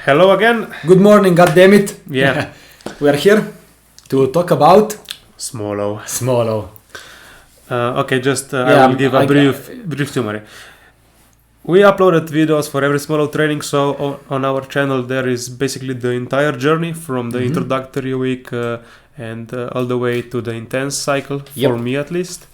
Hello again. Good morning, goddammit. Yeah. We are here to talk about Smolov. Okay, Yeah, I will give a brief summary. We uploaded videos for every Smolov training, so on our channel there is basically the entire journey from the introductory week and all the way to the intense cycle, for me at least,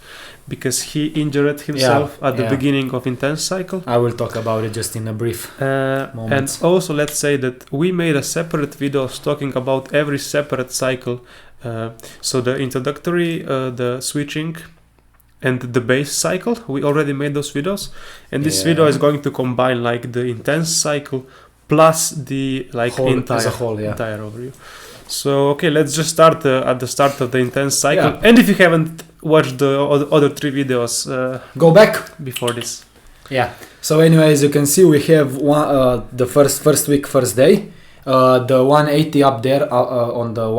because he injured himself at the beginning of intense cycle. I will talk about it just in a brief moment. And also let's say that we made a separate videos talking about every separate cycle. So the introductory, the switching, and the base cycle, we already made those videos, and this video is going to combine like the intense cycle plus the entire overview. So okay, let's just start at the start of the intense cycle. And if you haven't watched the other 3 videos, go back before this. So anyway, as you can see, we have the first week, first day. The 180 up there on the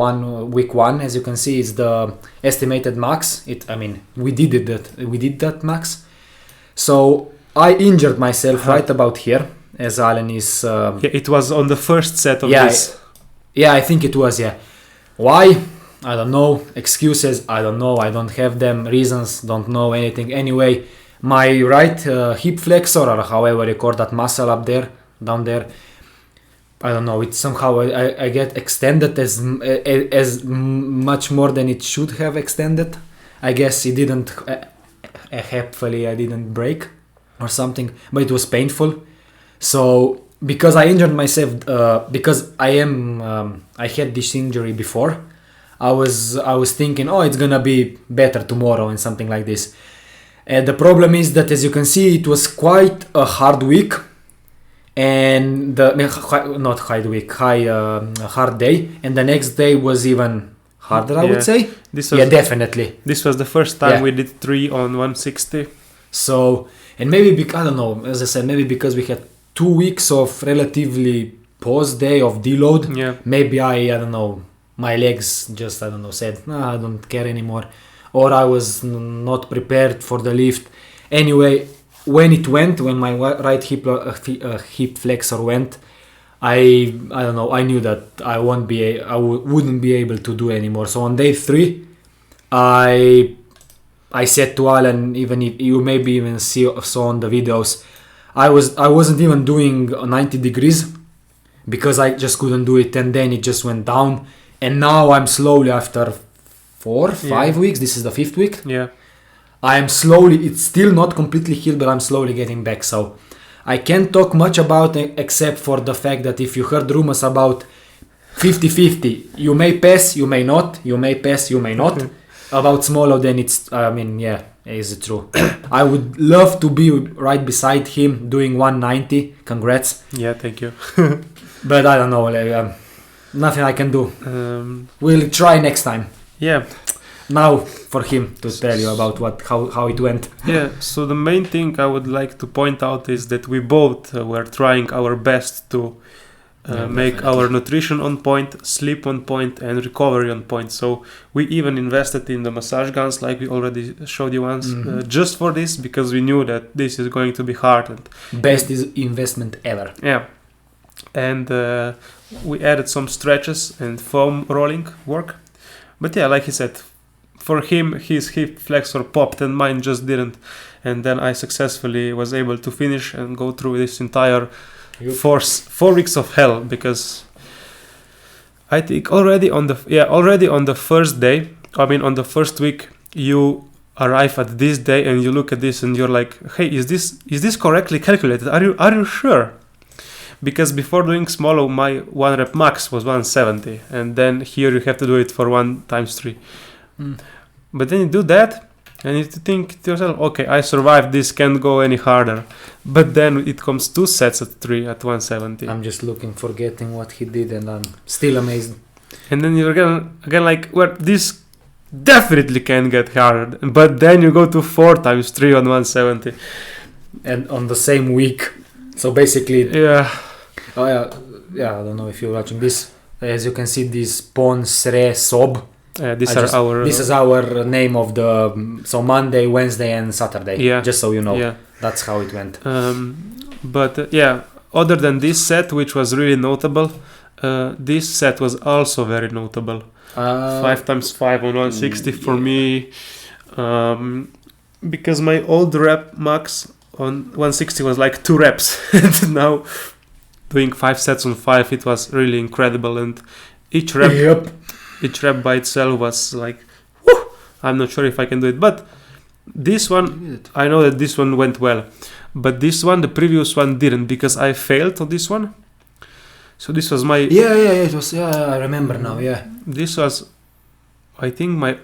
week 1, as you can see, is the estimated max. We did that max. So I injured myself right about here, as Alan is. It was on the first set of this. I think it was. Why? I don't know. Excuses? I don't know. I don't have them. Reasons? Don't know anything. Anyway, my right hip flexor, or however you call that muscle up there, down there, I don't know, it's somehow I get extended as much more than it should have extended. I guess it didn't, hopefully I didn't break or something, but it was painful. So because I injured myself, because I had this injury before, I was thinking, it's gonna be better tomorrow and something like this. And the problem is that, as you can see, it was quite a hard week. And hard day, and the next day was even harder, I would say. Definitely. This was the first time we did 3 on 160. So, and maybe I don't know, as I said, maybe because we had 2 weeks of relatively pause day of deload. Maybe I don't know, my legs just said, I don't care anymore, or I was not prepared for the lift. Anyway, when my right hip flexor went, I don't know, I knew that I wouldn't be able to do anymore. So on day 3, I said to Alan, even if you maybe even saw on the videos, I wasn't even doing 90 degrees because I just couldn't do it, and then it just went down. And now I'm slowly, after 4-5 weeks, this is the 5th week. I am slowly, it's still not completely healed, but I'm slowly getting back. So I can't talk much about it, except for the fact that if you heard rumors about 50-50, you may pass, you may not, you may pass, you may not. About Smolov, then it's, is it true? I would love to be right beside him doing 190. Congrats. Thank you. But I don't know, nothing I can do. We'll try next time. Now for him to tell you about how it went. So the main thing I would like to point out is that we both were trying our best to make our nutrition on point, sleep on point, and recovery on point. So we even invested in the massage guns, like we already showed you once, just for this, because we knew that this is going to be hard. And best investment ever. And we added some stretches and foam rolling work. But like he said, for him, his hip flexor popped and mine just didn't. And then I successfully was able to finish and go through this entire 4 weeks of hell, because I think already on the first day, on the first week, you arrive at this day and you look at this and you're like, hey, is this correctly calculated? Are you sure? Because before doing Smolov, my 1 rep max was 170, and then here you have to do it for 1 times 3. But then you do that, and you think to yourself, okay, I survived, this can't go any harder. But then it comes 2 sets at 3 at 170. I'm just forgetting what he did, and I'm still amazed. And then you're again like, well, this definitely can get harder. But then you go to 4 times 3 on 170. And on the same week. So basically... I don't know if you're watching this. As you can see, this Pon Sre Sob. This is our name of the... So Monday, Wednesday and Saturday. Just so you know. That's how it went. But other than this set, which was really notable, this set was also very notable. 5x5 on 160 for me, because my old rep max on 160 was like 2 reps, and now doing 5 sets on 5, it was really incredible, and each rep by itself was like, whew, I'm not sure if I can do it, but this one, I know that this one went well, but this one, the previous one didn't, because I failed on this one. So this was my... it was, I remember now, This was, I think, my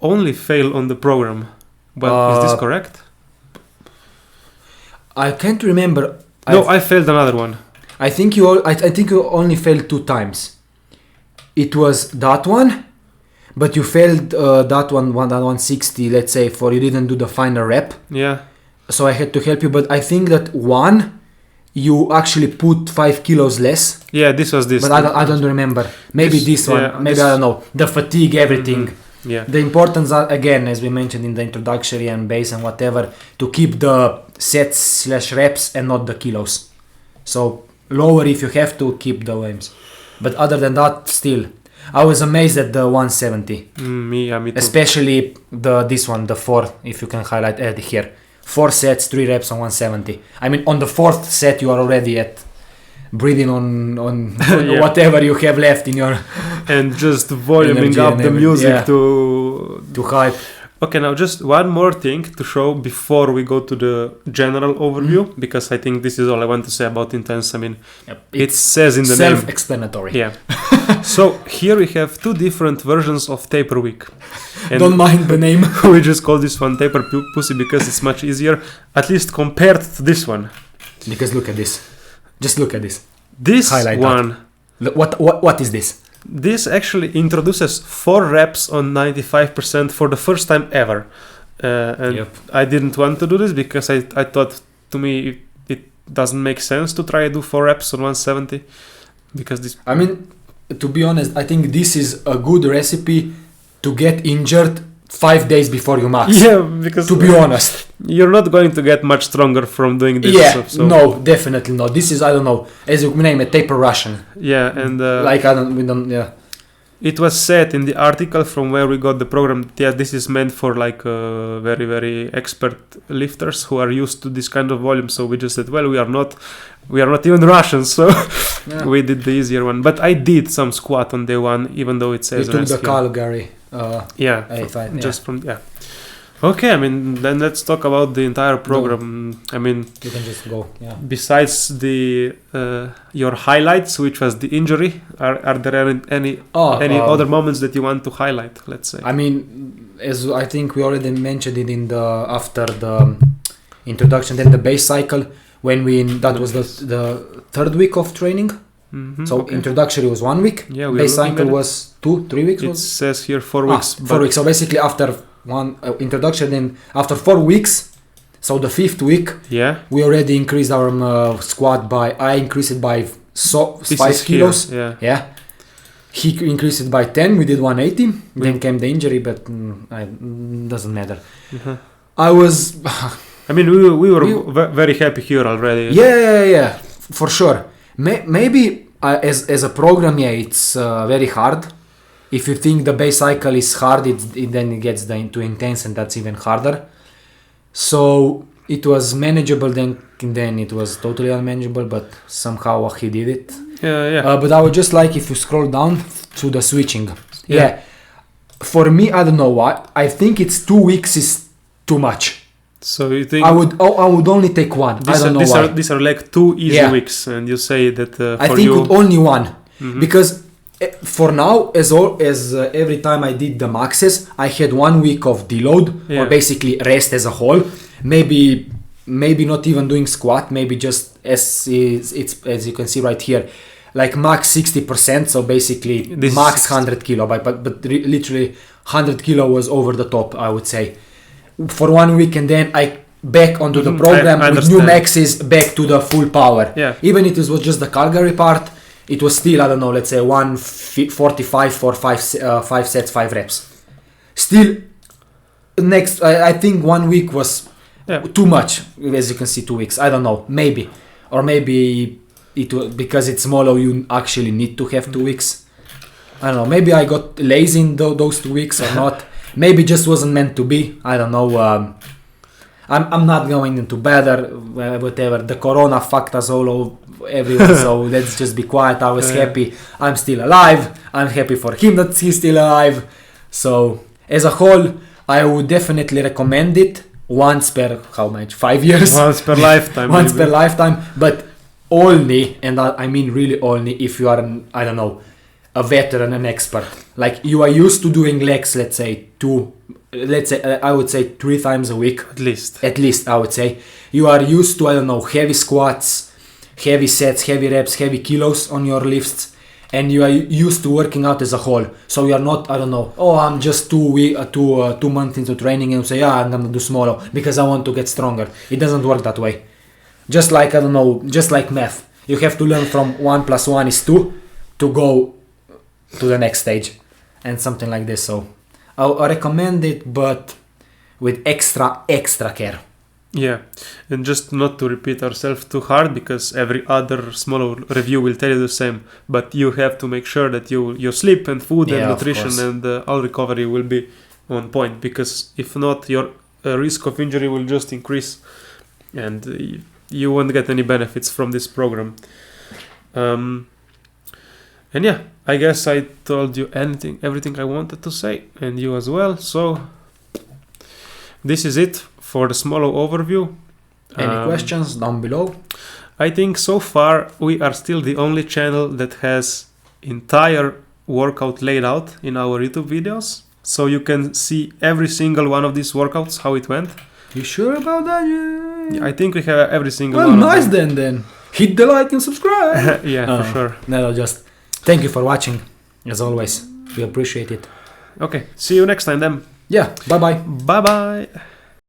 only fail on the program. But is this correct? I can't remember. No, I failed another one. I think you only failed 2 times. It was that one, but you failed that one 160, let's say, for you didn't do the final rep. Yeah. So I had to help you, but I think that one... You actually put 5 kilos less. Yeah, this was this. But I don't remember. Maybe this one. Yeah, maybe I don't know. The fatigue, everything. Mm-hmm. Yeah. The importance, again, as we mentioned in the introductory and base and whatever, to keep the sets/reps and not the kilos. So lower if you have to, keep the weights. But other than that, still, I was amazed at the 170. Me too. Especially this one, the 4, if you can highlight here. 4 sets, 3 reps on 170. I mean, on the 4th set, you are already at breathing on whatever you have left in your... And just voluming up the music to hype. Okay, now just one more thing to show before we go to the general overview, because I think this is all I want to say about Intense. I mean, it says in the name. Self-explanatory. Yeah. So here we have 2 different versions of Taper Week. And don't mind the name. We just call this one Taper Pussy because it's much easier, at least compared to this one. Because look at this. Just look at this. This highlight one. What is this? This actually introduces 4 reps on 95% for the first time ever. And I didn't want to do this because I thought, to me, it doesn't make sense to try to do 4 reps on 170. Because this... I mean, to be honest, I think this is a good recipe to get injured 5 days before you max. Yeah, because... To be honest. You're not going to get much stronger from doing this. Yeah, no, definitely not. This is, I don't know, as you name it, taper Russian. Yeah, and... It was said in the article from where we got the program, this is meant for like very, very expert lifters who are used to this kind of volume. So we just said, well, we are not even Russians, so we did the easier one. But I did some squat on day 1, even though it says... You took the Calgary. Just from... Okay, I mean, then let's talk about the entire program. No. I mean, you can just go. Yeah. Besides the your highlights, which was the injury, are there any other moments that you want to highlight? Let's say. I mean, as I think we already mentioned it in after the introduction, then the base cycle when was the 3rd week of training. Mm-hmm, so introductory was 1 week. Yeah, base cycle was 2-3 weeks. It says here 4 weeks. 4 weeks. So basically after one introduction, then after 4 weeks, so the 5th week, we already increased our squat I increased it by 5 kilos. He increased it by 10. We did 180. Then came the injury, but doesn't matter. Mm-hmm. I mean, we were very happy here already. Yeah, for sure. Maybe as a program, it's very hard. If you think the base cycle is hard, then it gets into intense, and that's even harder. So it was manageable, then it was totally unmanageable, but somehow he did it. But I would just like if you scroll down to the switching. For me, I don't know why. I think it's 2 weeks is too much. So you think I would only take 1. I don't know why. These are like 2 easy weeks, and you say that for I think you... only 1, because for now, as every time I did the maxes, I had 1 week of deload or basically rest as a whole. Maybe not even doing squat. Maybe just as you can see right here, like max 60%. So basically max 100 kilo, but literally 100 kilo was over the top, I would say. For 1 week, and then I back onto the program with new maxes back to the full power. Even if it was just the Calgary part, it was still, I don't know, let's say 145 for 5 sets, 5 reps. Still, I think 1 week was too much. As you can see, 2 weeks. I don't know, maybe. or maybe because it's smaller, you actually need to have 2 weeks. I don't know. Maybe I got lazy in those 2 weeks or not. Maybe just wasn't meant to be. I don't know. I'm not going into better, whatever. The corona fucked us all everyone, so let's just be quiet. I was happy. I'm still alive. I'm happy for him that he's still alive. So as a whole, I would definitely recommend it once per, how much? 5 years? Once per lifetime. Once per lifetime. But only, and I mean really only, if you are, I don't know, a veteran, an expert. Like you are used to doing legs, let's say I would say 3 times a week. At least, I would say. You are used to, I don't know, heavy squats, heavy sets, heavy reps, heavy kilos on your lifts. And you are used to working out as a whole. So you are not, I don't know, I'm just 2 months into training and say, I'm gonna do smaller because I want to get stronger. It doesn't work that way. Just like, I don't know, just like math. You have to learn from 1 + 1 is 2 to go to the next stage and something like this. So I recommend it, but with extra care. Yeah, and just not to repeat ourselves too hard, because every other smaller review will tell you the same. But you have to make sure that your sleep and food and nutrition and all recovery will be on point, because if not, your risk of injury will just increase, and you won't get any benefits from this program. And yeah, I guess I told you everything I wanted to say, and you as well. So this is it for the smaller overview. Any questions down below? I think so far we are still the only channel that has entire workout laid out in our YouTube videos, so you can see every single one of these workouts, how it went. You sure about that? Yeah, I think we have every single one. Well, nice then. Hit the like and subscribe. Yeah, for sure. No, just thank you for watching. As always, we appreciate it. Okay, see you next time then. Yeah, bye-bye. Bye-bye.